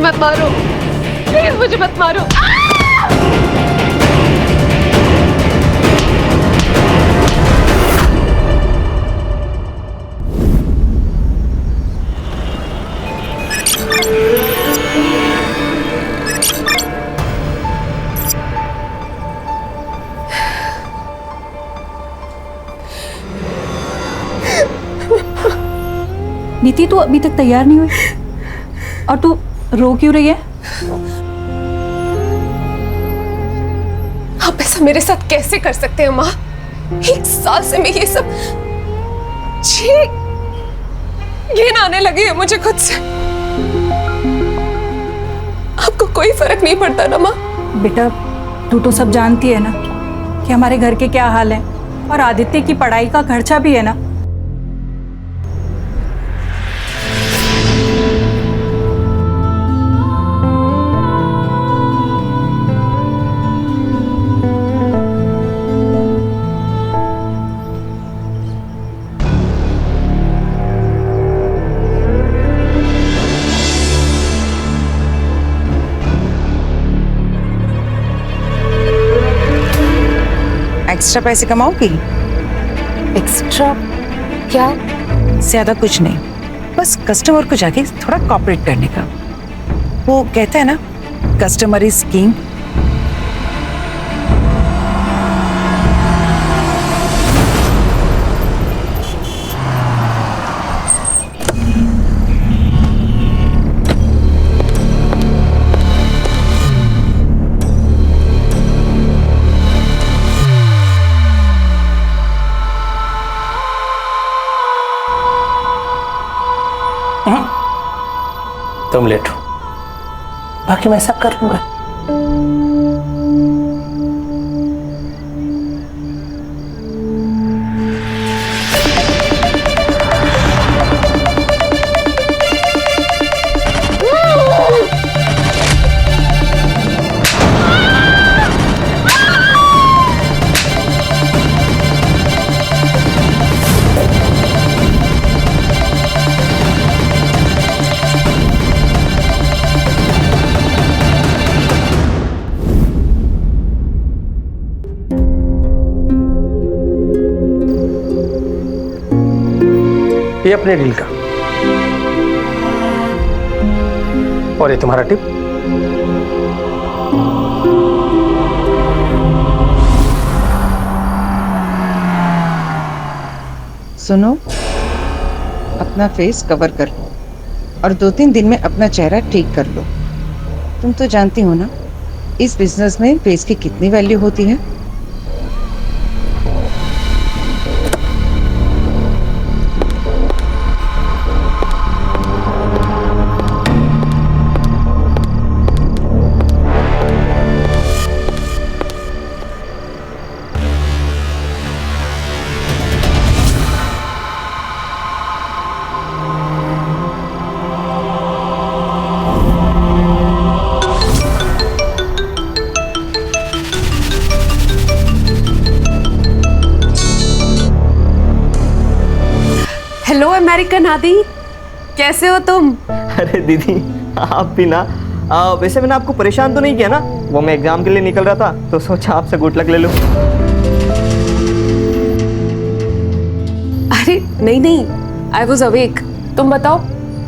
मत मारो, प्लीज मुझे मत मारो। नीति, तू अभी तक तैयार नहीं हुई और तू रो क्यों रही है? आप ऐसा मेरे साथ कैसे कर सकते हैं माँ? 1 साल से मैं ये सब घिन आने लगी है मुझे खुद से। आपको कोई फर्क नहीं पड़ता ना माँ? बेटा, तू तो सब जानती है ना कि हमारे घर के क्या हाल है, और आदित्य की पढ़ाई का खर्चा भी है ना। एक्स्ट्रा पैसे कमाओगी? एक्स्ट्रा क्या? ज्यादा कुछ नहीं, बस कस्टमर को जाके थोड़ा कॉपरेट करने का। वो कहता है ना, कस्टमर इज किंग। तुम लेट हो, बाकी मैं सब कर लूंगा। ये अपने डील का, और ये तुम्हारा टिप। सुनो, अपना फेस कवर कर लो और 2-3 दिन में अपना चेहरा ठीक कर लो। तुम तो जानती हो ना, इस बिजनेस में फेस की कितनी वैल्यू होती है। हेलो अमेरिकन आदि, कैसे हो तुम? अरे दीदी, आप भी ना। वैसे मैंने आपको परेशान तो नहीं किया ना? वो मैं एग्जाम के लिए निकल रहा था तो सोचा आपसे गुड लक ले लूं। अरे नहीं नहीं, आई वॉज अवेक। तुम बताओ,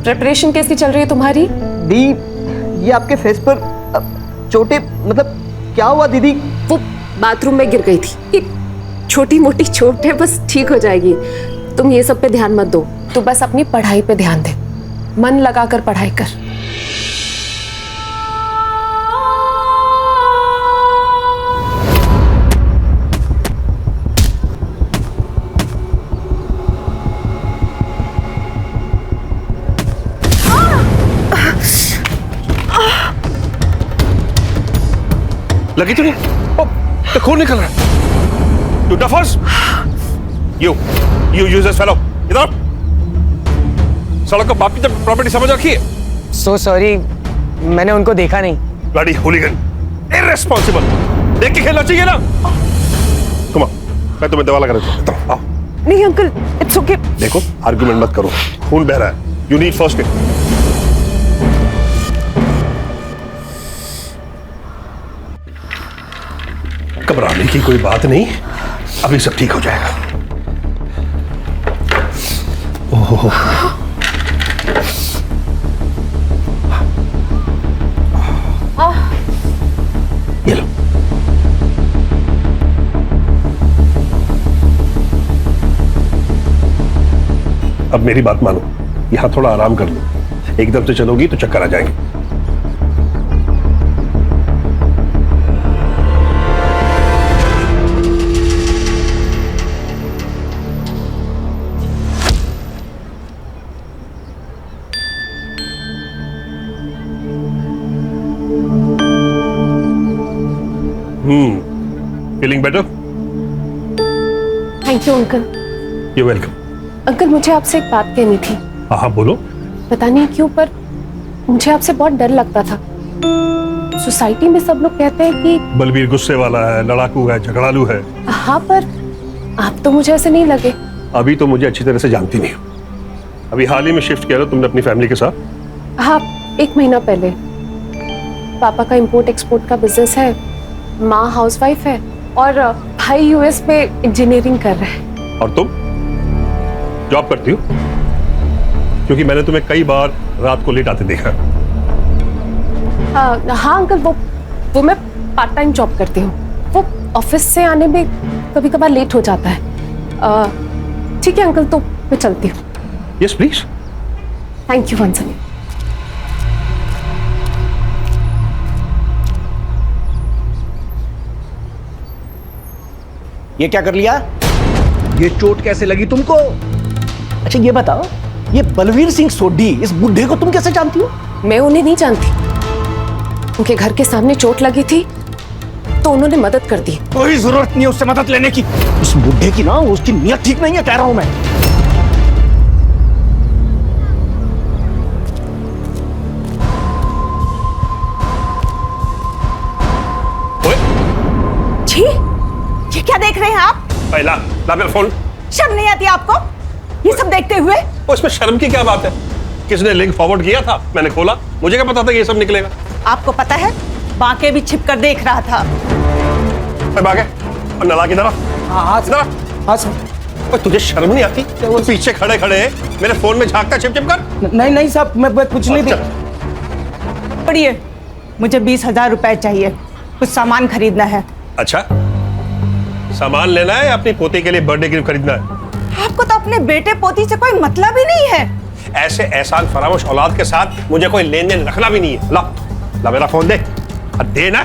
प्रिपरेशन कैसी चल रही है तुम्हारी? दी, ये आपके फेस पर चोटें, मतलब क्या हुआ दीदी? वो बाथरूम में गिर गई थी। एक छोटी मोटी चोट है, बस ठीक हो जाएगी। तुम ये सब पे ध्यान मत दो, तू बस अपनी पढ़ाई पे ध्यान दे। मन लगाकर पढ़ाई कर। लगी तुझे? तो खून निकल रहा है। You duffers! You useless fellow! इधर! सड़क को बाप की जब प्रॉपर्टी समझ रखी है? सो सॉरी, मैंने उनको देखा नहीं। Bloody hooligan! Irresponsible! देख के खेलना चाहिए ना? Come on, मैं तुम्हें दवा लगा देता हूँ। आओ। नहीं अंकल, इट्स ओके। देखो, आर्गुमेंट मत करो। खून बह रहा है। You need first aid. ऐसी कोई बात नहीं, अभी सब ठीक हो जाएगा। ओहो, ये लो। अब मेरी बात मानो, यहां थोड़ा आराम कर लो। एकदम से चलोगी तो चक्कर आ जाएंगे। Feeling better? Thank you uncle. You welcome. Uncle मुझे आपसे एक बात कहनी थी। हाँ बोलो। पता नहीं क्यों पर मुझे आपसे बहुत डर लगता था। सोसाइटी में सब लोग कहते हैं कि बलबीर गुस्से वाला है, लड़ाकू है, झगड़ालू है। हाँ, पर आप तो मुझे ऐसे नहीं लगे। अभी तो मुझे अच्छी तरह से जानती नहीं हो। अभी हाल ही में शिफ्ट किया था तुमने अपनी फैमिली के साथ? हाँ, 1 महीना पहले। पापा का इंपोर्ट एक्सपोर्ट का बिजनेस है, माँ हाउसवाइफ है और भाई यूएस में इंजीनियरिंग कर रहे हैं। और तुम जॉब करती हो? क्योंकि मैंने तुम्हें कई बार रात को लेट आते देखा। हाँ अंकल, वो मैं पार्ट टाइम जॉब करती हूँ। वो ऑफिस से आने में कभी कभार लेट हो जाता है। ठीक है अंकल, तो मैं चलती हूँ। Yes please. Thank you once again. ये क्या कर लिया? ये चोट कैसे लगी तुमको? अच्छा ये बताओ, ये बलवीर सिंह सोढ़ी इस बुढ़े को तुम कैसे जानती हो? मैं उन्हें नहीं जानती। उनके घर के सामने चोट लगी थी तो उन्होंने मदद कर दी। कोई जरूरत नहीं उससे मदद लेने की। उस बुढ़े की ना, उसकी नीयत ठीक नहीं है, कह रहा हूं मैं। छी, ये क्या देख रहे हैं आप? पहला ला मेरा फोन। शर्म नहीं आती आपको ये सब देखते हुए? उसमें शर्म की क्या बात है? किसने लिंक फॉरवर्ड किया था? मैंने खोला, मुझे क्या पता था कि ये सब निकलेगा। आपको पता है, बांके भी छिप कर देख रहा था। बागे और नला की तरफ। हाँ सर। तुझे शर्म नहीं आती? वो पीछे खड़े खड़े मेरे फोन में झांकता छिप छिप कर। नहीं साहब, मैं कुछ नहीं। पढ़िए, मुझे 20,000 रुपए चाहिए, कुछ सामान खरीदना है। अच्छा, सामान लेना है या अपनी पोती के लिए बर्थडे गिफ्ट खरीदना है? आपको तो अपने बेटे पोती से कोई मतलब ही नहीं है। ऐसे एहसान फरामोश औलाद के साथ मुझे कोई लेन देन रखना भी नहीं है। ला मेरा फोन दे। दे ना।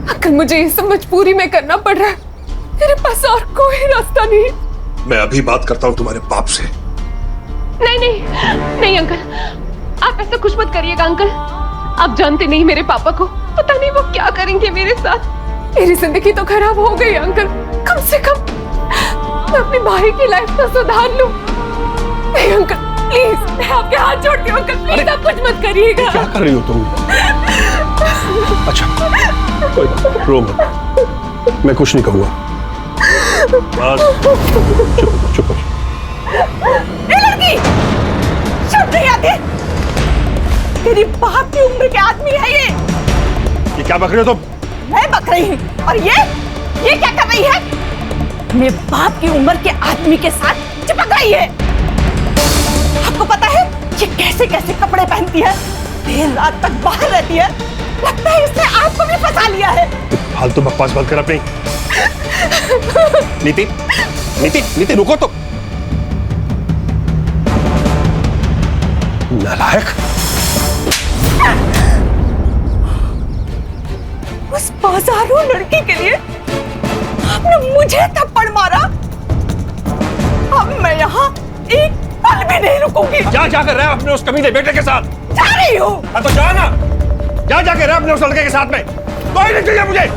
अंकल मुझे ये सब मजबूरी में करना पड़ रहा है, मेरे पास और कोई रास्ता नहीं। मैं अभी बात करता हूँ तुम्हारे बाप से। नहीं नहीं नहीं अंकल, आप ऐसा कुछ मत करिएगा अंकल। आप जानते नहीं मेरे पापा को, पता नहीं वो क्या करेंगे मेरे साथ। मेरी जिंदगी तो खराब हो गई अंकल। कम से कम मैं अपने भाई की लाइफ तो सुधार लूं। नहीं अंकल प्लीज, मैं आपके हाथ जोड़ती हूँ अंकल, प्लीज आप कुछ मत करिएगा। क्या कर रही हो तुम? अच्छा कोई बात, रो मत, मैं कुछ नहीं कहूँगा। बस चुप हो। ए लड़की, शर्म नहीं आती? तेरी बाप की उम्र के आदमी है ये क्या बक रहे हो तुम? मैं बक रही हूँ। और ये क्या कर रही है? मेरे बाप की उम्र के आदमी के साथ चिपक रही है। आपको पता है ये कैसे कैसे कपड़े पहनती है, देर रात तक बाहर रहती है। लगता है इसने आपको भी फंसा लिया है। फालतू बकवास बंद कर अपनी। नीति नीति नीति रुको तो। नालायक। उस बाजारू लड़की के लिए आपने मुझे थप्पड़ मारा। अब मैं यहाँ एक पल भी नहीं रुकूंगी। जा कर रहा है अपने उस कमीने बेटे के साथ? जा रही हूँ। हाँ तो जा ना, जा के रहा अपने उस लड़के के साथ में। कोई नहीं चाहिए मुझे।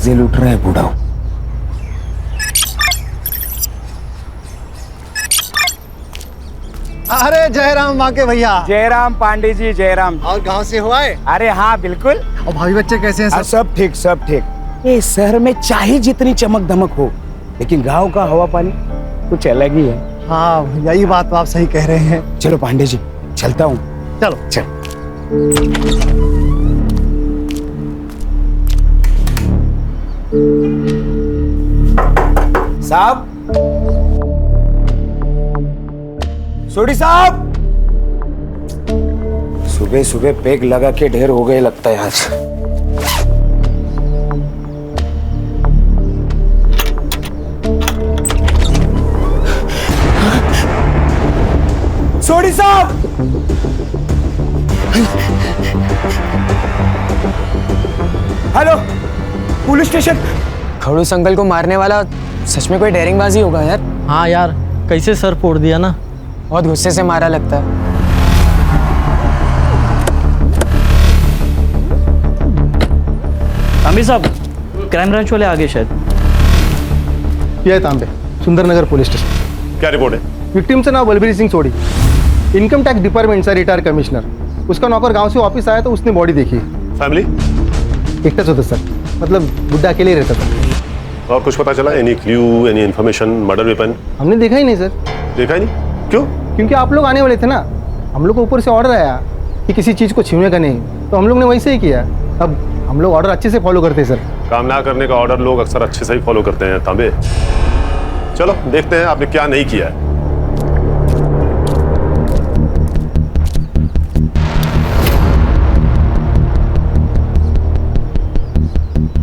मजे लूट रहा है बूढ़ा। अरे जयराम बांके भैया। जयराम पांडे जी, जयराम। और गांव से हो आए? अरे हाँ बिल्कुल। और भाभी बच्चे कैसे हैं? सब ठीक, सब ठीक। ये शहर में चाहे जितनी चमक धमक हो, लेकिन गांव का हवा पानी कुछ अलग ही है। हाँ भैया, ये बात तो आप सही कह रहे हैं। चलो पांडे जी, चलता हूँ। चलो चल। साहब, सोडी साहब, सुबह सुबह पेग लगा के ढेर हो गए लगता है आज। सोडी साहब, हेलो, पुलिस स्टेशन। खड़ूस अंकल को मारने वाला सच में कोई डेयरिंगबाजी होगा यार। हाँ यार, कैसे सर फोड़ दिया ना। बहुत गुस्से से मारा लगता है। तांबे साहब, क्राइम ब्रांच वाले आगे शायद। ये है तांबे, सुंदरनगर पुलिस स्टेशन। क्या रिपोर्ट है? विक्टिम से नाम बलबीर सिंह सोडी, इनकम टैक्स डिपार्टमेंट से रिटायर कमिश्नर। उसका नौकर गांव से वापस आया तो उसने बॉडी देखी। फैमिली? एकटाच होता सर, मतलब बुड्ढा अकेले ही रहता था। और कुछ पता चला? Any clue, any information, murder weapon? हमने देखा ही नहीं सर। देखा ही नहीं? क्यों? क्योंकि आप लोग आने वाले थे ना। हम लोग को ऊपर से ऑर्डर आया कि किसी चीज़ को छूने का नहीं, तो हम लोग ने वैसे ही किया। अब हम लोग ऑर्डर अच्छे से फॉलो करते हैं सर। काम ना करने का ऑर्डर लोग अक्सर अच्छे से ही फॉलो करते हैं तांबे। चलो देखते हैं आपने क्या नहीं किया है।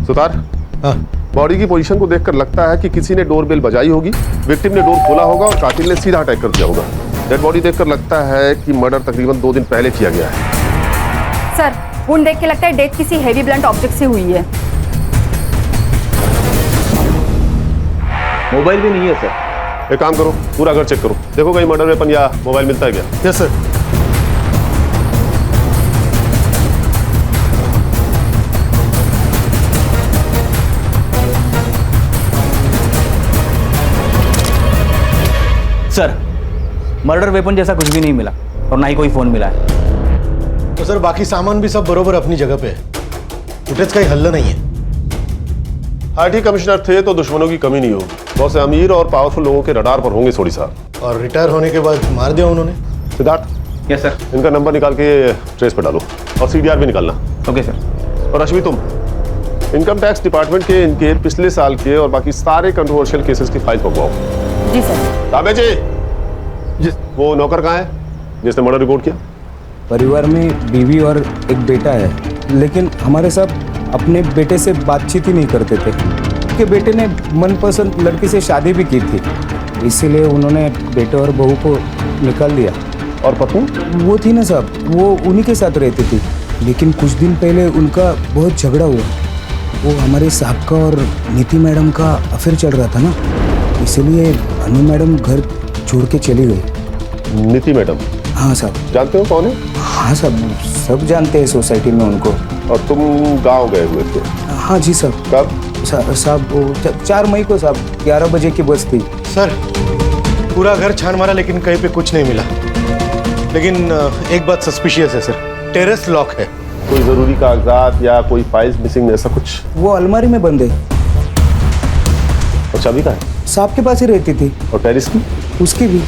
सुतार, बॉडी की पोजीशन को देखकर लगता है कि किसी ने डोरबेल बजाई होगी, विक्टिम ने डोर खोला होगा और कातिल ने सीधा अटैक कर दिया होगा। डेड बॉडी देखकर लगता है कि मर्डर तकरीबन 2 दिन पहले किया गया है। सर, वुंड देख के लगता है डेथ किसी हेवी ब्लंट ऑब्जेक्ट से हुई है। मोबाइल भी नहीं है सर। एक काम करो, पूरा घर चेक करो, देखो कहीं मर्डर वेपन या मोबाइल मिलता है क्या? Yes sir. Sir, murder weapon जैसा कुछ भी नहीं मिला और ना ही कोई फोन मिला है। तो सर बाकी सामान भी सब बरोबर अपनी जगह पे है, फुटेज का ही हल्ला नहीं है। हाँ ठीक, कमिश्नर थे तो दुश्मनों की कमी नहीं होगी। बहुत से अमीर और पावरफुल लोगों के रडार पर होंगे सोडी साहब। और रिटायर होने के बाद मार दिया उन्होंने। Siddharth, yes sir. इनका नंबर निकाल के ट्रेस पे डालो और CDR भी निकालना। Okay sir. और रश्मि, तुम इनकम टैक्स डिपार्टमेंट के इनके पिछले साल के और बाकी सारे कंट्रोवर्शियल केसेस की फाइल पकवाओ। जी सर। ताबे जी, वो नौकर कहाँ है जिसने मर्डर रिपोर्ट किया? परिवार में बीवी और एक बेटा है, लेकिन हमारे साथ अपने बेटे से बातचीत ही नहीं करते थे। उनके बेटे ने मनपसंद लड़की से शादी भी की थी, इसीलिए उन्होंने बेटे और बहू को निकाल दिया। और पत्नी? वो थी ना साहब, वो उन्हीं के साथ रहती थी, लेकिन कुछ दिन पहले उनका बहुत झगड़ा हुआ। वो हमारे साहब का और नीति मैडम का अफेयर चल रहा था ना, इसलिए अनु मैडम घर छोड़ के चली गई। नीति मैडम? हाँ साहब। जानते हो कौन है? हाँ साहब, सब जानते हैं सोसाइटी में उनको। और तुम गांव गए हुए थे? हाँ जी साहब। कब? साहब वो 4 मई को साहब, 11 बजे की बस थी। सर पूरा घर छान मारा लेकिन कहीं पे कुछ नहीं मिला, लेकिन एक बात सस्पिशियस है सर, टेरेस लॉक है। कोई जरूरी कागजात या कोई फाइल्स मिसिंग ऐसा कुछ? वो अलमारी में बंद है। और चाबी कहाँ है? साहब के पास ही रहती थी। और टेरिस की? उसकी भी।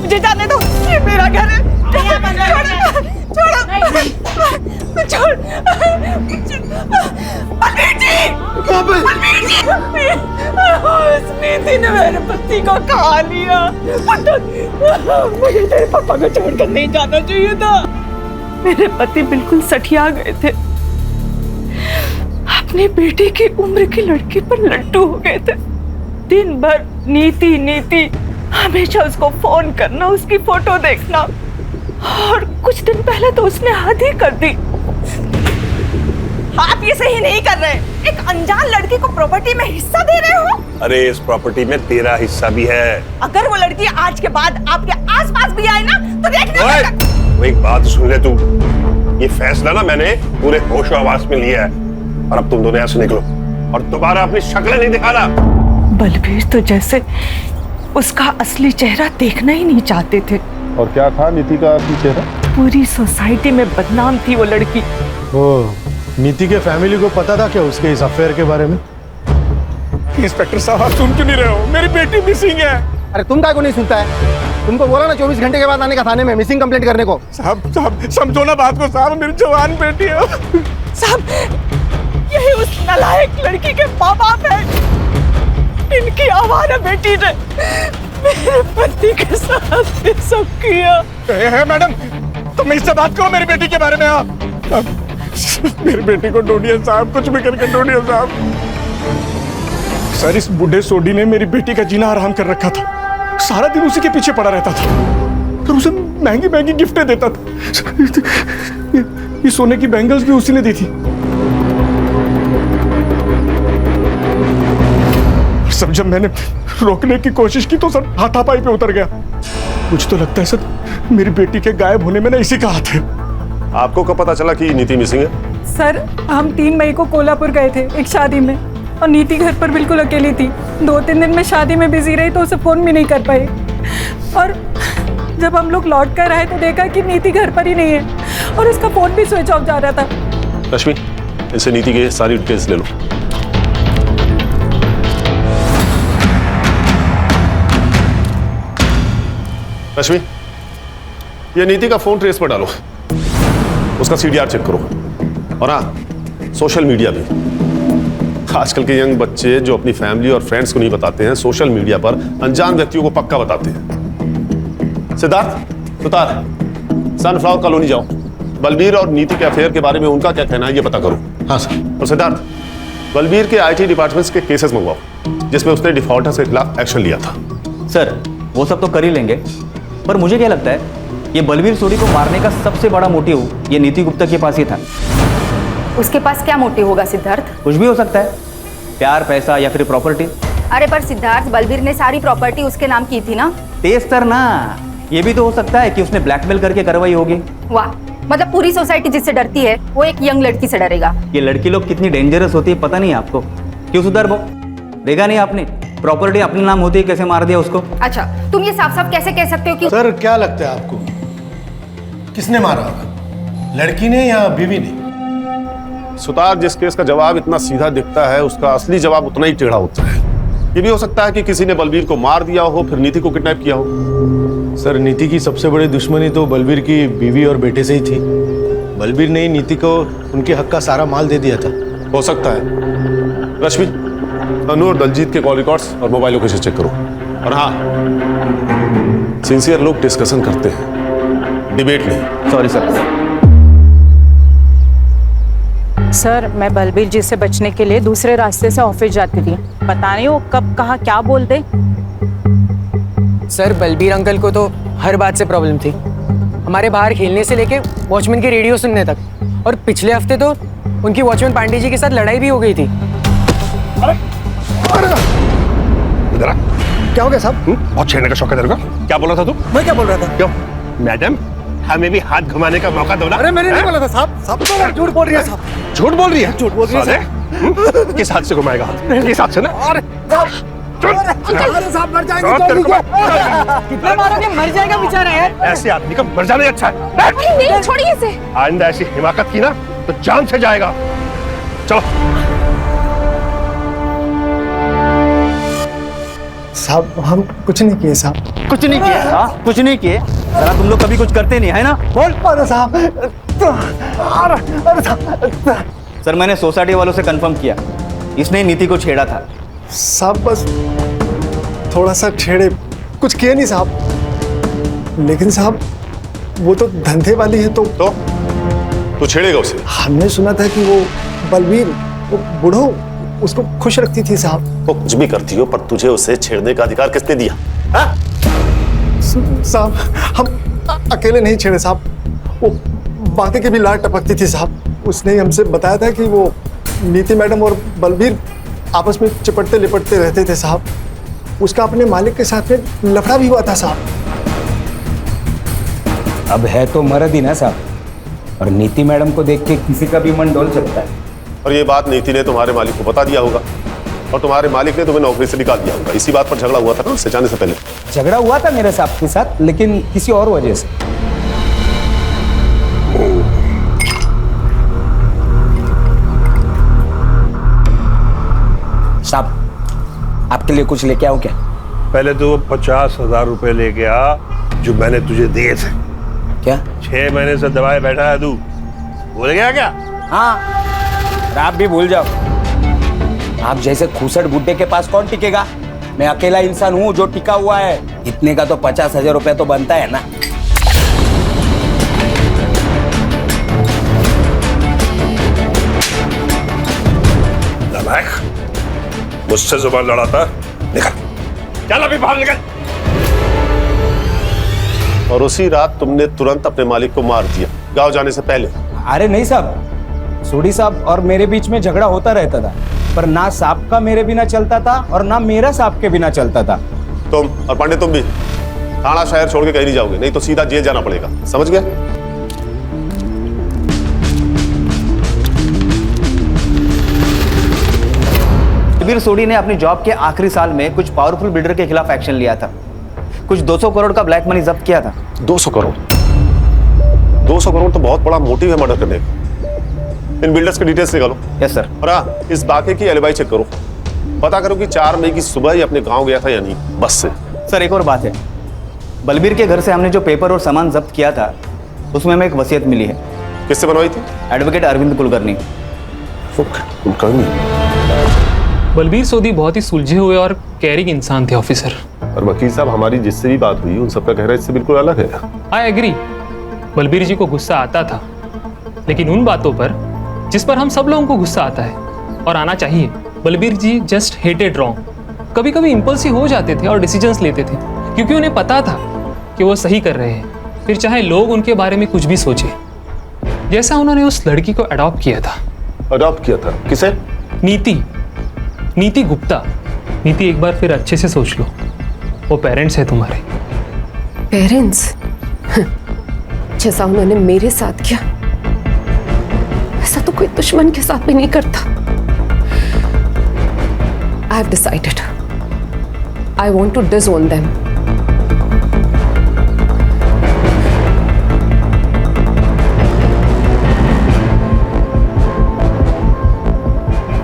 मुझे जाने दो, ये मेरा घर है। छोड़ो, छोड़। बलबीर जी, बलबीर जी, उस नीति ने मेरे पति को खा लिया। मुझे तेरे पापा को छोड़कर नहीं जाना चाहिए था। मेरे पति बिल्कुल सठिया गए थे, अपने बेटे की उम्र की लड़की पर लट्टू हो गए थे। दिन भर नीति नीति, हमेशा उसको फोन करना, उसकी फोटो देखना, और कुछ दिन पहले तो उसने हद ही कर दी। आप ये सही नहीं कर रहे, एक अनजान लड़की को प्रॉपर्टी में हिस्सा दे रहे हो। अरे इस प्रॉपर्टी में तेरा हिस्सा भी है। अगर वो लड़की आज के बाद आपके आसपास भी आए ना तो देखना। वो एक बात सुन ले तू, ये फैसला ना मैंने पूरे होशो आवाज में लिया है, और अब तुम दोनों यहाँ से निकलो और दोबारा अपनी शक्लें नहीं दिखाना। बलबीर तो जैसे उसका असली चेहरा देखना ही नहीं चाहते थे। और क्या था नीति का असली चेहरा? पूरी सोसाइटी में बदनाम थी वो लड़की। नीति के फैमिली को पता था क्या उसके इस अफेयर के बारे में? इंस्पेक्टर साहब आप सुन क्यों नहीं रहे हो? मेरी बेटी मिसिंग है। अरे तुम काय को नहीं सुनता है? तुमको बोला ना 24 घंटे के बाद आने का थाने में मिसिंग कंप्लेंट करने को। साहब समझो ना बात को साहब, मेरी जवान बेटी है। साहब यही उस नालायक लड़की के माँ बाप है। इनकी आवारा बेटी ने मेरे पति के साथ ये सब किया। मैडम तुम इससे बात करो मेरी बेटी के बारे में। आप मेरी बेटी को ढूंढिए साहब, कुछ भी करके ढूंढिए साहब। सर इस बूढ़े सोडी ने मेरी बेटी का जीना आराम कर रखा था। सारा दिन उसी के पीछे पड़ा रहता था, फिर उसे महंगी महंगी गिफ्टें देता था। ये सोने की बैंगल्स भी उसी ने दी थी। सब जब मैंने रोकने की कोशिश की तो सर हाथापाई पे उतर गया। मुझे तो लगता है सर मेरी बेटी के गायब होने में ना इसी का हाथ है। आपको कब पता चला कि नीति मिसिंग है? सर हम 3 मई को कोल्हापुर गए थे एक शादी में, और नीति घर पर बिल्कुल अकेली थी। 2-3 दिन में शादी में बिजी रही तो उसे फोन भी नहीं कर पाई। और जब हम लोग लौट कर आए तो देखा कि नीति घर पर ही नहीं है, और उसका फोन भी स्विच ऑफ जा रहा था। रश्मि इनसे नीति के सारी डिटेल्स ले लो। रश्मि ये नीति का फोन ट्रेस पर डालो, उसका CDR चेक करो, और हाँ सोशल मीडिया भी। आजकल के यंग बच्चे जो अपनी फैमिली और फ्रेंड्स को नहीं बताते हैं, सोशल मीडिया पर अनजान व्यक्तियों को पक्का बताते हैं। सिद्धार्थ सुतार सनफ्लावर कॉलोनी जाओ, बलबीर और नीति के अफेयर के बारे में उनका क्या कहना है ये पता करो। हाँ सर। और सिद्धार्थ बलबीर के IT डिपार्टमेंट्स के केसेस मंगवाओ जिसमें उसने डिफॉल्टर्स के खिलाफ एक्शन लिया था। सर वो सब तो कर ही लेंगे, पर मुझे क्या लगता है ये बलबीर सोडी को मारने का सबसे बड़ा मोटिव ये नीति गुप्ता के पास ही था। उसके पास क्या मोटिव होगा सिद्धार्थ? कुछ भी हो सकता है, प्यार, पैसा या फिर प्रॉपर्टी। अरे पर सिद्धार्थ बलबीर ने सारी प्रॉपर्टी उसके नाम की थी ना। तेज सर ना, ये भी तो हो सकता है कि उसने ब्लैकमेल करके करवाई होगी। वाह, मतलब पूरी सोसाइटी जिससे डरती है वो एक यंग लड़की से डरेगा। ये लड़की लोग कितनी डेंजरस होती है पता नहीं आपको। क्यों सुधर वो देखा नहीं आपने? प्रॉपर्टी अपने नाम होती है, कैसे मार दिया उसको। अच्छा तुम ये साफ साफ कैसे कह सकते हो कि सर क्या लगता है आपको किसने मारा होगा, लड़की ने या बीवी ने? सुतार जिस केस का जवाब इतना सीधा दिखता है उसका असली जवाब उतना ही टेढ़ा होता है। ये भी हो सकता है कि किसी ने बलबीर को मार दिया हो, फिर नीति को किडनैप किया हो। सर नीति की सबसे बड़ी दुश्मनी तो बलबीर की बीवी और बेटे से ही थी। बलबीर ने नीति को उनके हक का सारा माल दे दिया था। हो सकता है। रश्मि अनु और दलजीत के कॉल रिकॉर्ड्स और मोबाइल लोकेशन चेक करो। और हाँ सिंसियर लोग डिस्कशन करते हैं, डिबेट नहीं। Sorry sir. सर मैं बलबीर जी से बचने के लिए दूसरे रास्ते से ऑफिस जाती थी, पता नहीं वो कब कहाँ क्या बोल दे। सर बलबीर अंकल को तो हर बात से प्रॉब्लम थी, हमारे बाहर खेलने से लेके वॉचमैन की रेडियो सुनने तक। और पिछले हफ्ते तो उनकी वॉचमैन पांडे जी के साथ लड़ाई भी हो गई थी। इधर आ। क्या हो गया साहब? बहुत छेड़ने का शौक है तेरे को? क्या बोला था तू? मैं क्या बोल रहा था? क्यों मैडम हमें भी हाथ घुमाने का मौका दो ना। अरे मैंने नहीं बोला था साहब। साहब तो झूठ बोल रही है साहब। झूठ बोल रही है? झूठ बोल रही है साहब। किस हाथ से घुमाएगा हाथ? किस हाथ से ना? अरे साहब मर जाएंगे तो कितना मारोगे, मर जाएगा बेचारा यार। ऐसे आदमी का मर जाना ही अच्छा है। नहीं छोड़िए इसे। आइंदा ऐसी हिमाकत की ना तो जान से जाएगा। चलो साहब हम कुछ नहीं किए साहब। कुछ नहीं किए? हाँ कुछ नहीं किए। जरा तुम लोग कभी कुछ करते नहीं है ना? बोल अरे साहब। अरे साहब सर मैंने सोसाइटी वालों से कंफर्म किया, इसने नीति को छेड़ा था। साहब बस थोड़ा सा छेड़े, कुछ किए नहीं साहब। लेकिन साहब वो तो धंधे वाली है तो तू छेड़ेगा उसे? हमने सुना था कि वो बलबीर वो बूढ़ो उसको खुश रखती थी साहब। वो कुछ भी करती हो पर तुझे उसे छेड़ने का अधिकार किसने दिया? साहब हम अकेले नहीं छेड़े साहब, वो बातें की भी लाट टपकती थी साहब। उसने ही हमसे बताया था कि वो नीति मैडम और बलबीर आपस में चिपटते लिपटते रहते थे साहब। उसका अपने मालिक के साथ में लफड़ा भी हुआ था साहब। अब है तो मर्द ही ना साहब, और नीति मैडम को देख के किसी का भी मन डोल सकता है। और ये बात नीति ने तुम्हारे मालिक को बता दिया होगा और तुम्हारे मालिक ने तुम्हें नौकरी से निकाल दिया होगा। इसी बात पर झगड़ा हुआ था ना उससे जाने से पहले। झगड़ा हुआ था मेरे साहब के साथ, लेकिन किसी और वजह से। साहब, आपके लिए कुछ लेके आओ क्या? पहले तो 50,000 रुपए लेके आ जो मैंने तुझे दिए थे। क्या? 6 महीने से दबाए बैठा है तू, भूल गया क्या? हाँ, और आप भी भूल जाओ। आप जैसे खूसट बुड्ढे के पास कौन टिकेगा? मैं अकेला इंसान हूँ जो टिका हुआ है। इतने का तो 50,000 रुपया तो बनता है ना। नालायक, मुझसे जुबान लड़ाता, निकल, चल अभी बाहर निकल। और उसी रात तुमने तुरंत अपने मालिक को मार दिया गांव जाने से पहले। अरे नहीं साहब, सोडी साहब और मेरे बीच में झगड़ा होता रहता था, पर ना साहब का मेरे बिना चलता था और ना मेरा साहब के बिना चलता था। तुम और पांडे तुम भी थाना शहर छोड़ के कहीं नहीं जाओगे, नहीं तो सीधा जेल जाना पड़ेगा, समझ गए? बलबीर सोडी ने अपनी जॉब के आखिरी साल में कुछ पावरफुल बिल्डर के खिलाफ एक्शन लिया था। कुछ 200 करोड़ का ब्लैक मनी जब्त किया था। 200 करोड़? 200 करोड़ तो बहुत बड़ा मोटिव है मर्डर करने का। इन बिल्डर्स के डिटेल्स निकालो। Yes sir. और हाँ, इस वाकये की एलिबाई चेक करो, पता करो कि 4 मई की सुबह ही अपने गांव गया था या नहीं, बस से। सर एक और बात है, बलबीर के घर से हमने जो पेपर और सामान जब्त किया था उसमें हमें एक वसीयत मिली है। किससे बनवाई थी? एडवोकेट अरविंद कुलकर्णी। कुलकर्णी? बलबीर सोडी बहुत ही सुलझे हुए और कैरिंग इंसान थे ऑफिसर। और वकील साहब, हमारी जिससे भी बात हुई उन सबका कहना इससे बिल्कुल अलग है। आई एग्री, बलबीर जी को गुस्सा आता था, लेकिन उन बातों पर जिस पर हम सब लोगों को गुस्सा आता है और आना चाहिए। बलबीर जी जस्ट हेटेड रॉन्ग। कभी कभी इम्पल्सिव हो जाते थे और डिसीजंस लेते थे क्योंकि उन्हें पता था कि वो सही कर रहे हैं, फिर चाहे लोग उनके बारे में कुछ भी सोचे। जैसा उन्होंने उस लड़की को अडॉप्ट किया था। अडॉप्ट किया था? किसे? नीति गुप्ता। नीति, एक बार फिर अच्छे से सोच लो, वो पेरेंट्स है तुम्हारे। पेरेंट्स? जैसा उन्होंने मेरे साथ किया ऐसा तो कोई दुश्मन के साथ भी नहीं करता। I have decided. I want to disown them.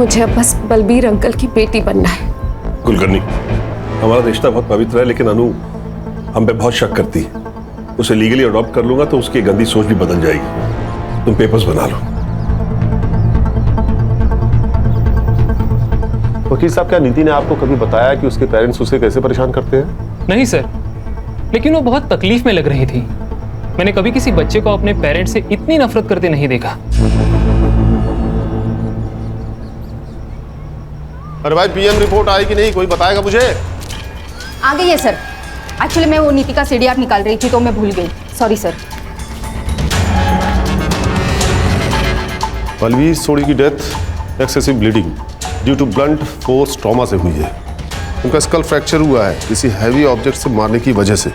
मुझे अब बस बलबीर अंकल की बेटी बनना है। कुलकर्णी, हमारा रिश्ता बहुत पवित्र है, लेकिन अनु हम पे बहुत शक करती है। उसे लीगली अडॉप्ट कर लूंगा तो उसकी गंदी सोच भी बदल जाएगी। तुम पेपर्स बना लो। वकील साहब, क्या नीति ने आपको कभी बताया कि उसके पेरेंट्स उसे कैसे परेशान करते हैं? नहीं सर, लेकिन वो बहुत तकलीफ में लग रही थी। मैंने कभी किसी बच्चे को अपने पेरेंट्स से इतनी नफरत करते नहीं देखा। अरे भाई, पीएम रिपोर्ट आई कि नहीं? कोई बताएगा मुझे? आ गई है सर। एक्चुअली मैं वो नीति का सीडीआर निकाल रही थी तो मैं भूल गई, सॉरी सर। बलबीर सोडी की death excessive bleeding due to blunt force trauma से हुई है। उनका स्कल फ्रैक्चर हुआ है किसी हैवी ऑब्जेक्ट से मारने की वजह से।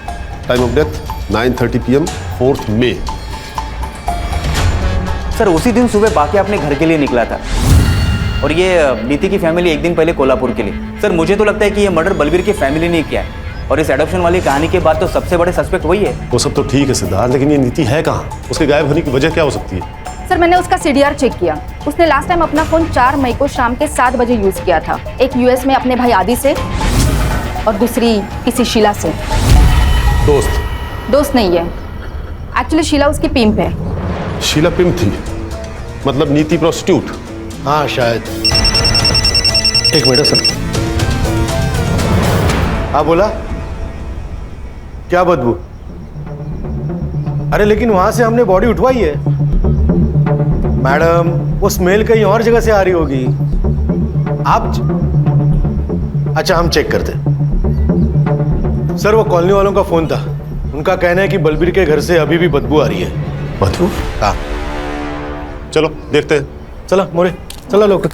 Time of death 9:30 PM 4 May. Sir उसी दिन सुबह बाकी अपने घर के लिए निकला था और ये नीति की फैमिली एक दिन पहले कोल्हापुर के लिए। सर मुझे तो लगता है कि ये मर्डर बलबीर की फैमिली ने किया है और इस एडॉप्शन वाली कहानी के बाद तो सबसे बड़े सस्पेक्ट वही है। वो सब तो ठीक है सिद्धार्थ, लेकिन ये नीति है कहाँ? उसके गायब होने की वजह क्या हो सकती है? सर मैंने उसका सीडीआर चेक किया। उसने लास्ट टाइम अपना फोन 4 मई को शाम के 7 बजे यूज किया था। एक यूएस में अपने भाई आदि से और दूसरी किसी शीला से। दोस्त नहीं है, एक्चुअली शीला उसकी पिंप है। शीला पिंप थी? मतलब नीति प्रोस्टिट्यूट? हाँ शायद। एक मिनट सर। हाँ बोला, क्या बदबू? अरे लेकिन वहां से हमने बॉडी उठवाई है मैडम, वो स्मेल कहीं और जगह से आ रही होगी। अच्छा हम चेक करते। सर वो कॉलोनी वालों का फोन था, उनका कहना है कि बलबीर के घर से अभी भी बदबू आ रही है। बदबू? हाँ चलो देखते हैं। चला मोरे, चला लोग।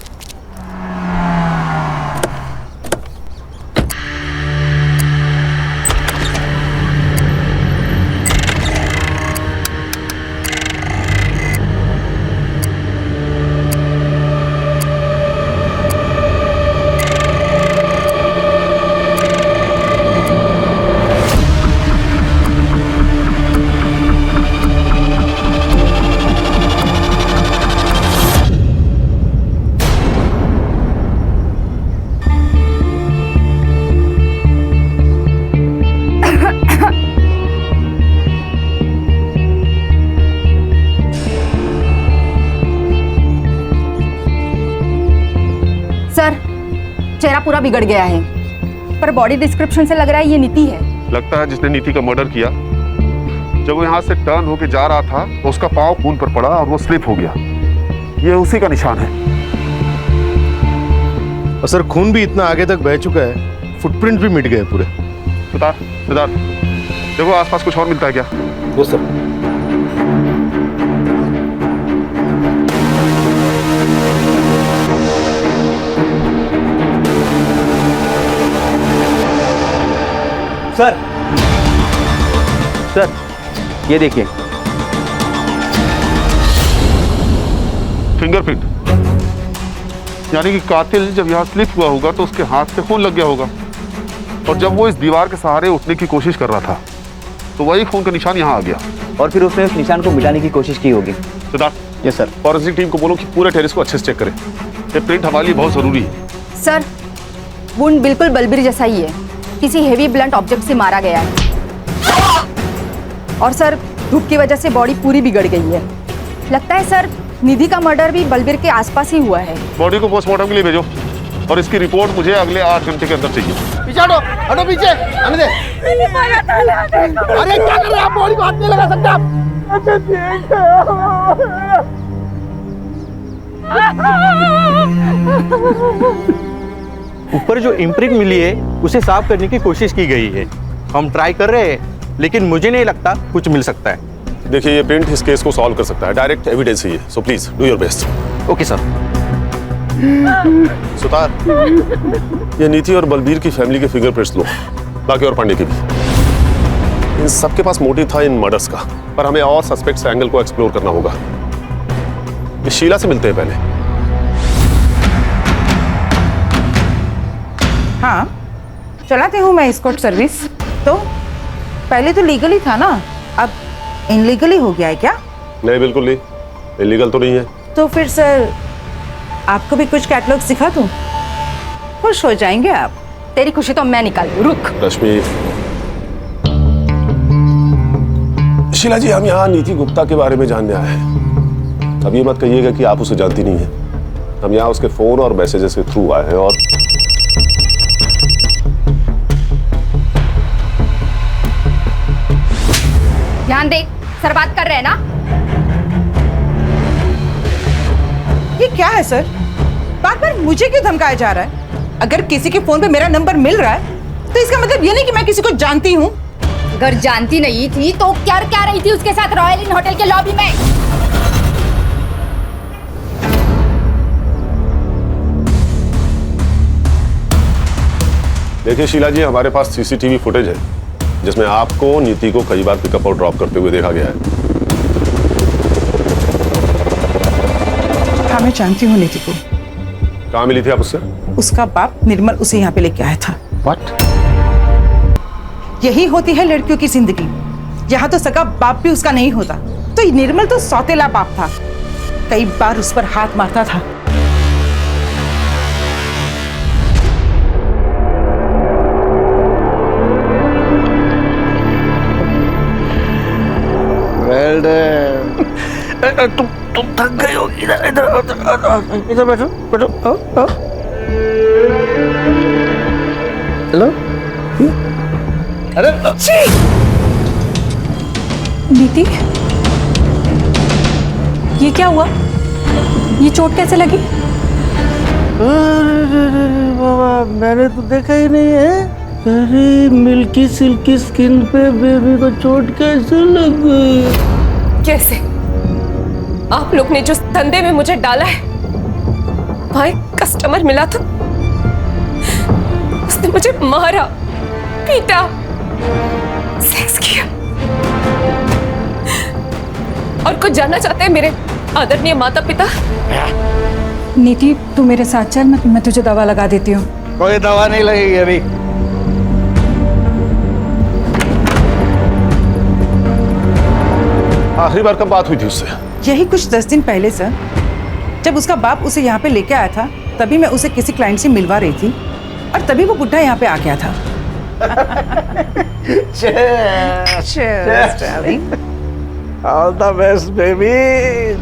पूरा बिगड़ गया है, पर बॉडी डिस्क्रिप्शन से लग रहा है ये नीति है। लगता है जिसने नीति का मर्डर किया, जब वो यहाँ से टर्न होके जा रहा था तो उसका पाँव खून पर पड़ा और वो स्लिप हो गया। ये उसी का निशान है। और सर खून भी इतना आगे तक बह चुका है, फुटप्रिंट भी मिट गए पूरे। सिद्धार्थ देखो आसपास कुछ और मिलता है क्या? वो सर सर ये देखिए फिंगरप्रिंट, यानी कि कातिल जब यहाँ स्लिप हुआ होगा तो उसके हाथ से खून लग गया होगा, और जब वो इस दीवार के सहारे उठने की कोशिश कर रहा था तो वही खून का निशान यहाँ आ गया, और फिर उसने उस निशान को मिटाने की कोशिश की होगी। Siddharth, yes sir. Forensic team को बोलो कि पूरे टेरेस को अच्छे से चेक करें। ये प्रिंट हमारे लिए बहुत जरूरी है। सर, वुंड बिल्कुल बलबीर जैसा ही है, किसी हेवी ब्लंट ऑब्जेक्ट से मारा गया है। और सर, धूप की वजह से बॉडी पूरी बिगड़ गई है। लगता है सर निधि का मर्डर भी बलबीर के आसपास ही हुआ है। बॉडी को पोस्टमार्टम के लिए भेजो और इसकी रिपोर्ट मुझे अगले 8 घंटे के अंदर चाहिए। पीछे हटो, हटो पीछे, आने दे। अरे क्या कर रहे हैं आप? बॉडी को हाथ नहीं लगा सकते आप। ऊपर जो इम्प्रिंट मिली है उसे साफ करने की कोशिश की गई है। हम ट्राई कर रहे हैं, लेकिन मुझे नहीं लगता कुछ मिल सकता है। देखिए ये प्रिंट इस केस को सॉल्व कर सकता है, डायरेक्ट एविडेंस ही है, so please do your best. Okay sir. Sutar, ये नीति और बलबीर की फैमिली के फिंगरप्रिंट्स लो, बाकी और पांडे के भी। इन सबके पास मोटिव था इन मर्डर्स का, पर हमें और सस्पेक्ट्स एंगल को एक्सप्लोर करना होगा। ये शीला से मिलते हैं पहले। हाँ, चलाती हूँ मैं एस्कॉर्ट सर्विस। तो पहले तो लीगली था ना, अब इनलीगली हो गया है क्या? नहीं, बिल्कुल नहीं, इलीगल तो नहीं है। तो फिर सर आपको भी कुछ कैटलॉग सिखा दूं? खुश हो जाएंगे आप। तेरी खुशी तो मैं निकाल दूं, रुक। रश्मि, शीला जी, हम यहाँ नीति गुप्ता के बारे में जानने आए हैं। अब ये मत कहिएगा कि आप उसे जानती नहीं है। हम यहाँ उसके फोन और मैसेजेस के थ्रू आए हैं, और ध्यान दे, सर बात कर रहे हैं ना। ये क्या है सर? बार बार मुझे क्यों धमकाया जा रहा है? अगर किसी के फोन पे मेरा नंबर मिल रहा है तो इसका मतलब ये नहीं कि मैं किसी को जानती हूँ। अगर जानती नहीं थी तो क्या रही थी उसके साथ रॉयल इन होटल के लॉबी में? देखिए शीला जी, हमारे पास सीसीटीवी फुटेज है जिसमें आपको नीति को कई बार पिकअप और ड्रॉप करते हुए देखा गया है। हाँ, मैं जानती हूँ नीति को। कहाँ मिली थी आप उससे? उसका बाप निर्मल उसे यहाँ पे लेके आया था। What? यही होती है लड़कियों की जिंदगी। यहाँ तो सगा बाप भी उसका नहीं होता, तो निर्मल तो सौतेला बाप था, कई बार उस पर हाथ मारता था। तुम थक गई होगी। इधर बैठो बैठो। हेलो। अरे नीति, ये क्या हुआ? ये चोट कैसे लगी? बाबा, मैंने तो देखा ही नहीं है। अरे मिल्की सिल्की स्किन पे बेबी को चोट कैसे लग गई? कैसे? आप लोग ने जो धंधे में मुझे डाला है, वहां एक कस्टमर मिला था, उसने मुझे मारा, पीटा, सेक्स किया। और कुछ जानना चाहते हैं मेरे आदरणीय माता पिता? नीति, तू मेरे साथ चल, मैं तुझे दवा लगा देती हूँ। कोई दवा नहीं लगेगी अभी। आखिरी बार कब बात हुई थी उससे? यही कुछ 10 दिन पहले सर, जब उसका बाप उसे यहाँ पे लेके आया था, तभी मैं उसे किसी क्लाइंट से मिलवा रही थी और तभी वो बुढ़ा यहाँ पे आ गया था। Cheers, darling. All the best, baby.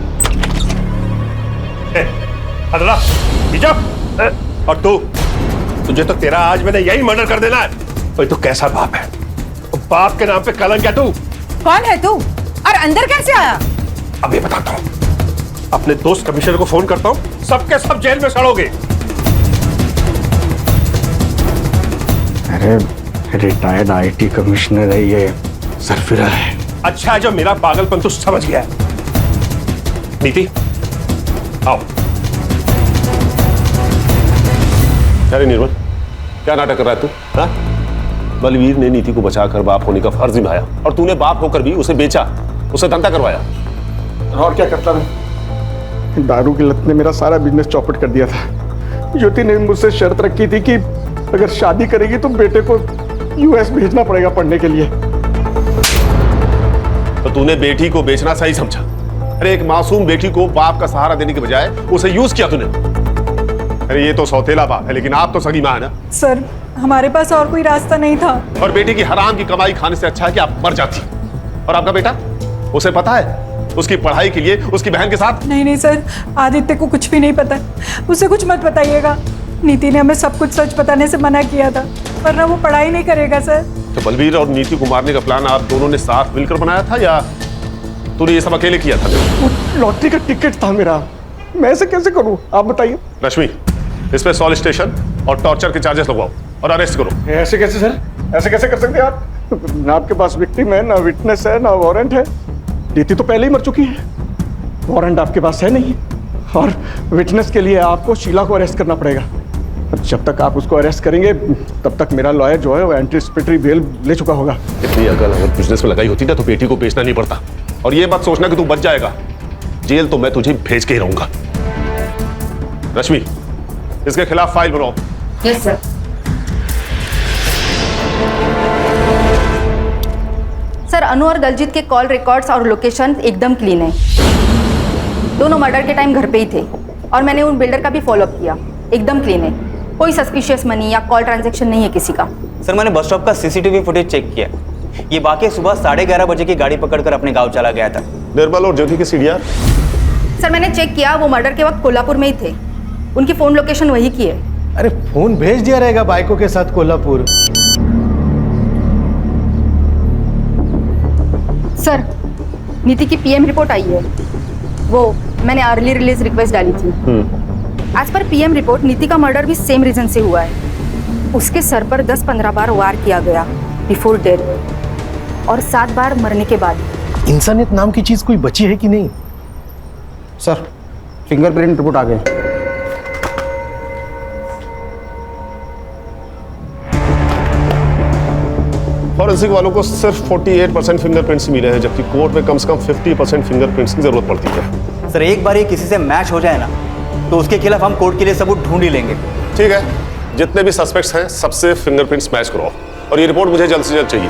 अदला, और तू तुझे तो तेरा आज मैंने यही मर्डर कर देना है। भाई तो कैसा बाप है? बाप के नाम पे कलंक है तू। कौन है तू और अंदर कैसे आया? अभी बताता हूँ। अपने दोस्त कमिश्नर को फोन करता हूँ, सबके सब जेल में सड़ोगे। अरे रिटायर्ड आईटी कमिश्नर है ये, सरफिरा है। अच्छा है जो मेरा पागलपन तू समझ गया है। नीति आओ। अरे निर्मल, क्या नाटक कर रहा है तू? हाँ? बलवीर ने नीति को बचाकर बाप होने का फर्ज निभाया और तूने बाप होकर भी उसे बेचा, उसे धंधा करवाया। और क्या करता मैं? दारू की लत ने मेरा सारा बिजनेस चौपट कर दिया था। ज्योति ने मुझसे शर्त रखी थी कि अगर शादी करेगी तो बेटे को यूएस भेजना पड़ेगा पढ़ने के लिए। तो तूने बेटी को बेचना सही समझा? अरे एक मासूम बेटी को बाप का सहारा देने के बजाय उसे यूज किया तूने। अरे ये तो सौतेला बाप है, लेकिन आप तो सगी मां है ना। सर हमारे पास और कोई रास्ता नहीं था। और बेटी की हराम की कमाई खाने से अच्छा है कि आप मर जाती। और आपका बेटा, उसे पता है उसकी पढ़ाई के लिए उसकी बहन के साथ? नहीं सर, आदित्य को कुछ भी नहीं पता। उसे कुछ मत बताइएगा। नीति ने हमें सब कुछ सच बताने से मना किया था, वरना वो पढ़ाई नहीं करेगा सर। तो बलवीर और नीति को मारने का प्लान आप दोनों ने साथ मिलकर बनाया था या तूने ये सब अकेले किया था? लॉटरी का टिकट था मेरा, मैं ऐसे कैसे करूं आप बताइए। रश्मि, इस पे सॉल स्टेशन और टॉर्चर के चार्जेस लगवाओ और अरेस्ट करो। ऐसे कैसे सर? ऐसे कैसे कर सकते हैं आप? ना आपके पास विक्टिम है, ना विटनेस है, ना वारंट है। नीति तो पहले ही मर चुकी है, वारंट आपके पास है नहीं, और विटनेस के लिए आपको शीला को अरेस्ट करना पड़ेगा। जब तक आप उसको अरेस्ट करेंगे तब तक मेरा लॉयर जो है वो एंटीसिपेटरी बेल ले चुका होगा। इतनी अकल अगर बिजनेस में लगाई होती ना तो बेटी को बेचना नहीं पड़ता। और ये बात सोचना कि तू बच जाएगा, जेल तो मैं तुझे भेज के ही रहूंगा। रश्मि, इसके खिलाफ फाइल बनाओ। Yes sir. सर अनु और दलजीत के कॉल रिकॉर्ड्स और लोकेशन एकदम क्लीन है। दोनों मर्डर के टाइम घर पे ही थे और मैंने उन बिल्डर का भी फॉलोअप किया, एकदम क्लीन है। कोई सस्पिशियस मनी या कॉल ट्रांजैक्शन नहीं है किसी का। सर मैंने बस स्टॉप का सीसीटीवी फुटेज चेक किया, ये वाकई सुबह 11:30 बजे की गाड़ी पकड़कर अपने गांव चला गया था। निर्मल और ज्योति के सीडीआर? सर मैंने चेक किया, वो मर्डर के वक्त कोल्हापुर में ही थे। उनकी फोन लोकेशन वही की है। अरे फोन भेज दिया रहेगा बाइकों के साथ कोल्हापुर। सर नीति की पीएम रिपोर्ट आई है, वो मैंने अर्ली रिलीज रिक्वेस्ट डाली थी। आज पर पीएम रिपोर्ट नीति का मर्डर भी सेम रीजन से हुआ है। उसके सर पर 10-15 बार वार किया गया बिफोर डेथ और 7 बार मरने के बाद। इंसानियत नाम की चीज कोई बची है कि नहीं? सर फिंगरप्रिंट रिपोर्ट आ गए। फॉरेंसिक वालों को सिर्फ 48% फिंगरप्रिंट्स मिले हैं, जबकि कोर्ट में कम से कम 50% फिंगरप्रिंट्स की जरूरत पड़ती है। सर एक बार ये किसी से मैच हो जाए ना तो उसके खिलाफ हम कोर्ट के लिए सबूत ढूंढ ही लेंगे। ठीक है, जितने भी सस्पेक्ट्स हैं सबसे फिंगरप्रिंट्स मैच कराओ और ये रिपोर्ट मुझे जल्द से जल्द चाहिए।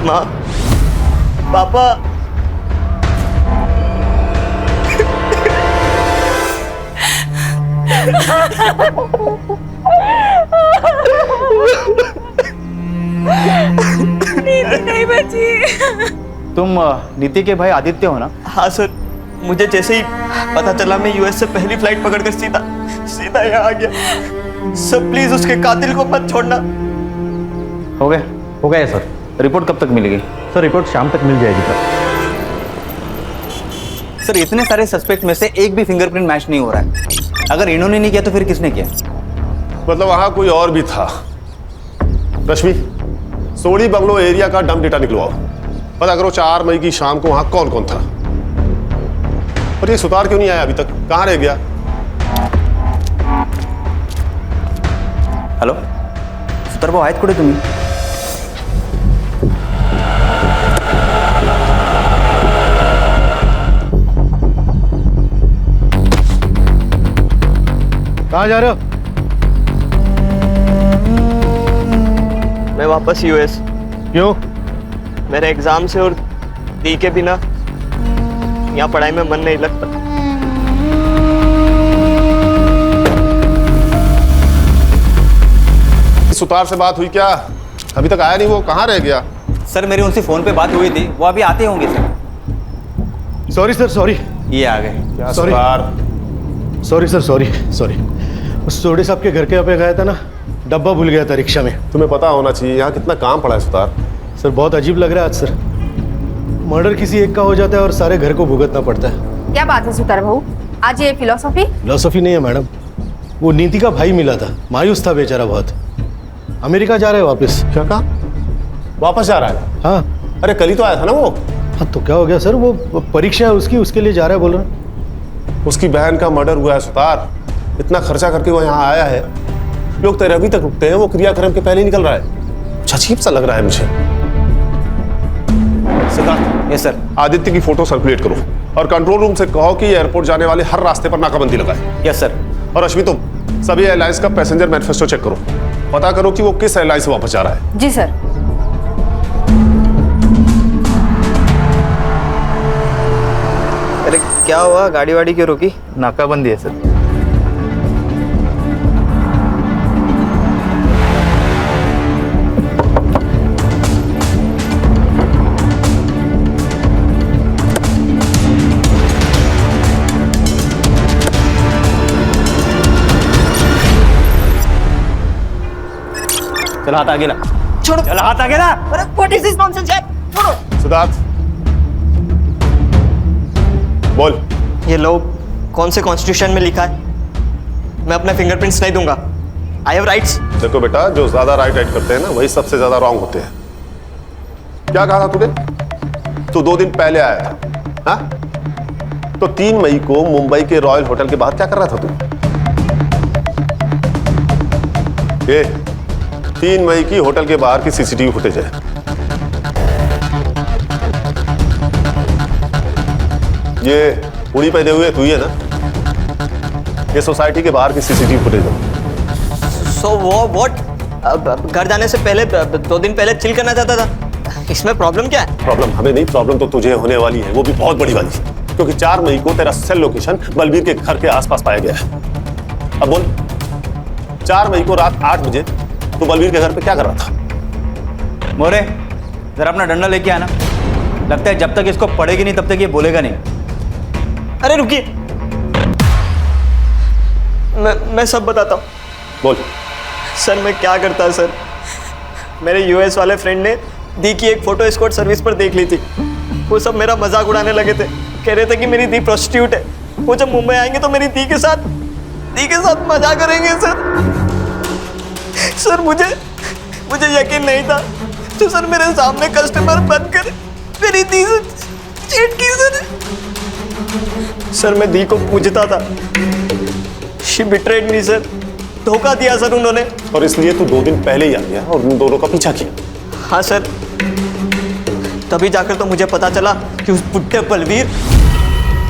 माँ, पापा, नीति नहीं बची। तुम नीति के भाई आदित्य हो ना? हाँ सर, मुझे जैसे ही पता चला मैं यूएस से पहली फ्लाइट पकड़कर सीधा यहाँ आ गया। सर प्लीज उसके कातिल को मत छोड़ना। हो गया सर। रिपोर्ट कब तक मिलेगी? सर रिपोर्ट शाम तक मिल जाएगी सर। सर इतने सारे सस्पेक्ट में से एक भी फिंगरप्रिंट मैच नहीं हो रहा है। अगर इन्होंने नहीं किया तो फिर किसने किया? मतलब वहां कोई और भी था। रश्मि, सोड़ी बंगलो एरिया का डंप डेटा निकलवाओ, पता करो 4 मई की शाम को वहां कौन कौन था। और ये सुतार क्यों नहीं आया अभी तक, कहां रह गया? हॅलो सुतार भाऊ आहेत कुठे तुम्ही? कहाँ जा रहे हो? मैं वापस यूएस। क्यों? मेरे एग्जाम से और दी के बिना यहाँ पढ़ाई में मन नहीं लगता। सुतार से बात हुई क्या? अभी तक आया नहीं, वो कहाँ रह गया? सर मेरी उनसे फोन पे बात हुई थी, वो अभी आते होंगे सर। Sorry sir, sorry. ये आ गए। क्या सॉरी सॉरी सर, सॉरी। उस सोडी साहब के घर के यहाँ पे गया था ना, डब्बा भूल गया था रिक्शा में। तुम्हें पता होना चाहिए यहाँ कितना काम पड़ा है सुतार। सर बहुत अजीब लग रहा है आज सर। मर्डर किसी एक का हो जाता है और सारे घर को भुगतना पड़ता है। क्या बात है सुतार बहू, आज ये फिलोसफी नहीं है मैडम। वो नीति का भाई मिला था, मायूस था बेचारा बहुत। अमेरिका जा रहा है वापस। क्या कहा? वापस जा रहा है? हाँ। अरे कल ही तो आया था ना वो। हाँ तो क्या हो गया सर, वो परीक्षा है उसकी, उसके लिए जा रहा है बोल रहा। उसकी बहन का मर्डर हुआ है सुतार, इतना खर्चा करके वो यहाँ आया है। लोग तेरे अभी तक रुकते हैं, वो क्रियाक्रम के पहले निकल रहा है। अजीब सा लग रहा है मुझे। सिद्धार्थ। Yes sir. आदित्य की फोटो सर्कुलेट करो और कंट्रोल रूम से कहो कि एयरपोर्ट जाने वाले हर रास्ते पर नाकाबंदी लगाए। Yes sir. और अश्विनी तुम सभी एयरलाइंस का पैसेंजर मैनिफेस्टो चेक करो, पता करो कि वो किस एयरलाइन से वापस जा रहा है। जी सर। अरे क्या हुआ, गाड़ी वाड़ी क्यों रोकी? नाकाबंदी है सर। चल हाथ आगे ला। छोड़ो। चल हाथ आगे ला। अरे व्हाट इज दिस नॉनसेंस यार, छोड़ो। सिद्धार्थ बोल। ये लो कौन से कॉन्स्टिट्यूशन में लिखा है? मैं अपने फिंगरप्रिंट्स नहीं दूंगा। I have rights. देखो बेटा, जो ज्यादा राइट करते हैं ना वही सबसे ज्यादा रॉन्ग होते हैं। क्या कहा था तूने? तू 2 दिन पहले आया था, हाँ? तो 3 मई को मुंबई के रॉयल होटल के बाहर क्या कर रहा था तू? 3 मई की होटल के बाहर की सीसीटीवी फुटेज है। ये पूरी पहने हुए तू ही है ना? ये सोसाइटी के बाहर की सीसीटीवी फुटेज है। सो वो व्हाट? घर जाने से पहले 2 दिन पहले चिल करना चाहता था, इसमें प्रॉब्लम क्या है? प्रॉब्लम हमें नहीं, प्रॉब्लम तो तुझे होने वाली है, वो भी बहुत बड़ी वाली, क्योंकि 4 मई को तेरा सेल लोकेशन बलबीर के घर के आसपास पाया गया है। अब बोल, 4 मई को रात 8 बजे तू बलबीर के घर पे क्या कर रहा था? मोरे जरा अपना डंडा लेके आना। लगता है जब तक इसको पढ़ेगी नहीं तब तक ये बोलेगा नहीं। अरे रुकिए, मैं सब बताता हूँ। बोल। सर मैं क्या करता सर, मेरे यूएस वाले फ्रेंड ने दी की एक फोटो एस्कॉर्ट सर्विस पर देख ली थी। वो सब मेरा मजाक उड़ाने लगे थे, कह रहे थे कि मेरी दी प्रोस्टिट्यूट है, वो जब मुंबई आएंगे तो मेरी दी के साथ मजा करेंगे सर मुझे यकीन नहीं था, तो सर मेरे सामने कस्टमर बनकर मेरी दी से चीट की सर मैं दी को पूछता था। शी बिट्रेड मी सर, धोखा दिया सर उन्होंने। और इसलिए तू 2 दिन पहले ही आ गया और उन दोनों का पीछा किया? हाँ सर, तभी जाकर तो मुझे पता चला कि उस बुड्ढे बलवीर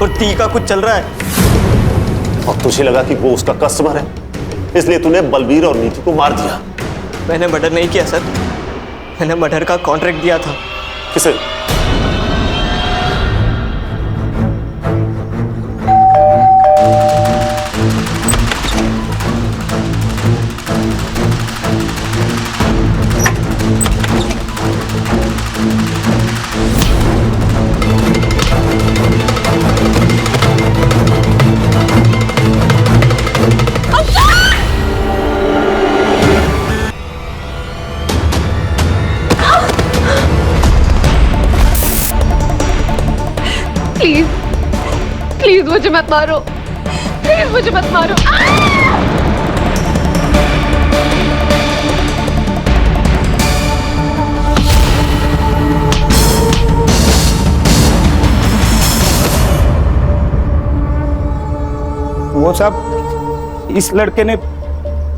और दी का कुछ चल रहा है। और तुझे लगा कि वो उसका कस्टमर है, इसलिए तूने बलबीर और नीति को मार दिया। मैंने मर्डर नहीं किया सर, मैंने मर्डर का कॉन्ट्रैक्ट दिया था। किसे? प्लीज मुझे मत मारो, प्लीज मुझे मत मारो। वो साहब, इस लड़के ने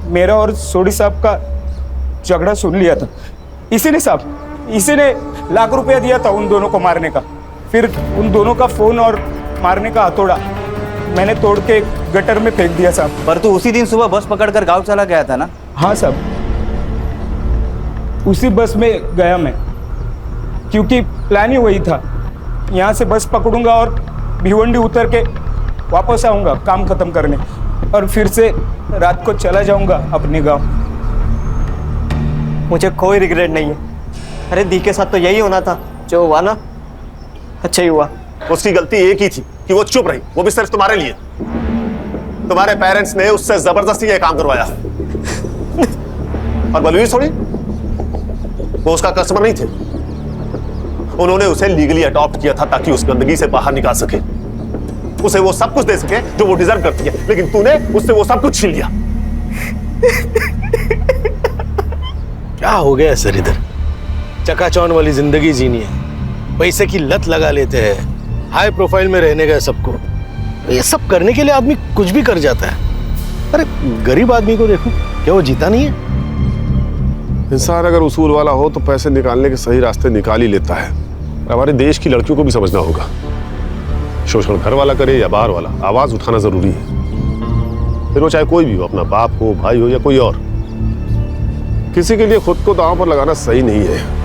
मेरा और सोडी साहब का झगड़ा सुन लिया था। इसी ने लाख रुपया दिया था उन दोनों को मारने का। फिर उन दोनों का फोन और मारने का हथौड़ा मैंने तोड़ के गटर में फेंक दिया साहब। पर तू उसी दिन सुबह बस पकड़कर गांव चला गया था ना? हाँ साहब, उसी बस में गया मैं। क्योंकि प्लान ही वही था, यहाँ से बस पकड़ूंगा और भिवंडी उतर के वापस आऊंगा काम खत्म करने, और फिर से रात को चला जाऊंगा अपने गांव। मुझे कोई रिग्रेट नहीं है। अरे दी के साथ तो यही होना था, जो हुआ ना अच्छा ही हुआ। उसकी गलती एक ही थी कि वो चुप रही, वो भी सिर्फ तुम्हारे लिए। तुम्हारे पेरेंट्स ने उससे जबरदस्ती ये काम करवाया। और बलवीर थोड़ी, वो उसका कस्टमर नहीं थे। उन्होंने उसे लीगली अडॉप्ट किया था ताकि उस गंदगी से बाहर निकाल सके, उसे वो सब कुछ दे सके जो वो डिजर्व करती है, लेकिन तूने उससे वो सब कुछ छीन लिया। क्या हो गया सर? इधर चकाचौंध वाली जिंदगी जीनी है, पैसे की लत लगा लेते हैं, हाई प्रोफाइल में रहने का सबको। ये सब करने के लिए आदमी कुछ भी कर जाता है। अरे गरीब आदमी को देखो, क्या वो जीता नहीं है? इंसान अगर उसूल वाला हो तो पैसे निकालने के सही रास्ते निकाल ही लेता है। हमारे देश की लड़कियों को भी समझना होगा, शोषण घर वाला करे या बाहर वाला, आवाज उठाना जरूरी है। फिर वो चाहे कोई भी हो, अपना बाप हो, भाई हो या कोई और। किसी के लिए खुद को दांव पर लगाना सही नहीं है।